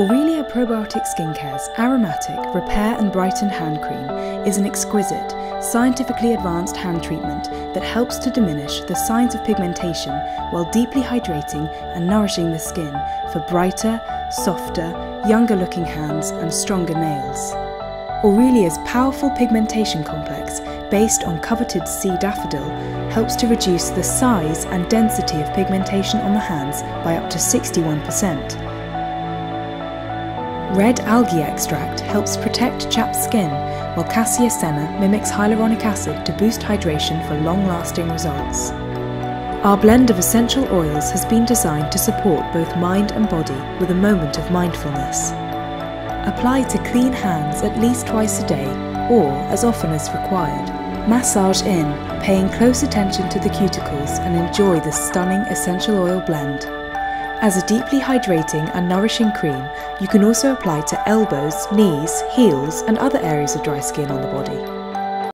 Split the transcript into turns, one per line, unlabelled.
Aurelia Probiotic Skincare's Aromatic Repair and Brighten Hand Cream is an exquisite, scientifically advanced hand treatment that helps to diminish the signs of pigmentation while deeply hydrating and nourishing the skin for brighter, softer, younger looking hands and stronger nails. Aurelia's powerful pigmentation complex, based on coveted sea daffodil, helps to reduce the size and density of pigmentation on the hands by up to 61%. Red algae extract helps protect chapped skin, while cassia senna mimics hyaluronic acid to boost hydration for long-lasting results. Our blend of essential oils has been designed to support both mind and body with a moment of mindfulness. Apply to clean hands at least twice a day or as often as required. Massage in, paying close attention to the cuticles, and enjoy the stunning essential oil blend. As a deeply hydrating and nourishing cream, you can also apply to elbows, knees, heels and other areas of dry skin on the body.